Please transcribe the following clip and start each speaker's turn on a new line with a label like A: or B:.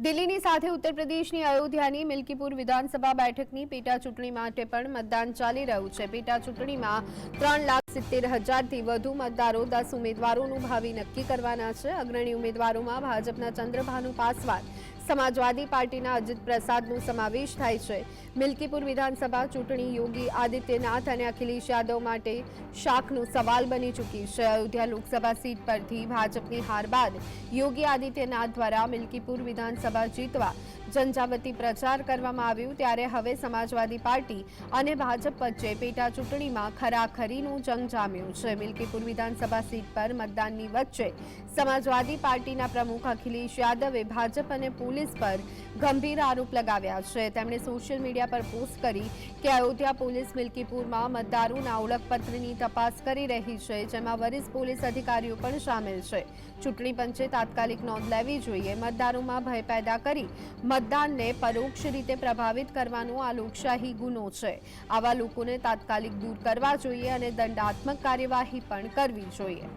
A: દિલ્હીની સાથે ઉત્તર પ્રદેશની અયોધ્યાની મિલ્કીપુર વિધાનસભા બેઠકની પેટા ચૂંટણી માટે પણ મતદાન ચાલી રહ્યું છે। પેટા ચૂંટણીમાં 3,70,000થી વધુ મતદારો 10 ઉમેદવારોનું ભાવિ નક્કી કરવાના છે। અગ્રણી ઉમેદવારોમાં ભાજપના ચંદ્રભાનુ પાસવાન, समाजवादी पार्टीना अजित प्रसादનો समावेश થાય છે। મિલ્કીપુર વિધાનસભા ચૂંટણી યોગી આદિત્યનાથ અને અખિલેશ યાદવ માટે શાકનો સવાલ બની ચૂકી છે। અયોધ્યા લોકસભા સીટ પરથી ભાજપની હાર બાદ યોગી આદિત્યનાથ દ્વારા મિલ્કીપુર વિધાનસભા જીતવા ઝંઝાવતી પ્રચાર કરવામાં આવ્યો, ત્યારે હવે સમાજવાદી પાર્ટી અને ભાજપ વચ્ચે પેટા ચૂંટણીમાં ખરાખરીનો જંગ જામ્યો છે। મિલ્કીપુર વિધાનસભા સીટ પર મતદાનની વચ્ચે સમાજવાદી પાર્ટીના પ્રમુખ અખિલેશ યાદવે ભાજપ અને પોલીસ પર ગંભીર આરોપ લગાવ્યા છે। તેમણે સોશિયલ મીડિયા પર પોસ્ટ કરી કે અયોધ્યા પોલીસ મિલ્કીપુરમાં મતદારોના ઓળખપત્રની તપાસ કરી રહી છે, જેમાં વરિષ્ઠ પોલીસ અધિકારીઓ પણ સામેલ છે। ચૂંટણી પંચે તાત્કાલિક નોંધ લેવી જોઈએ। મતદારોમાં ભય પેદા કરી મતદાનને પરોક્ષ રીતે પ્રભાવિત કરવાનો આ લોકશાહી ગુનો છે। આવા લોકોને તાત્કાલિક દૂર કરવા જોઈએ અને દંડાત્મક કાર્યવાહી પણ કરવી જોઈએ।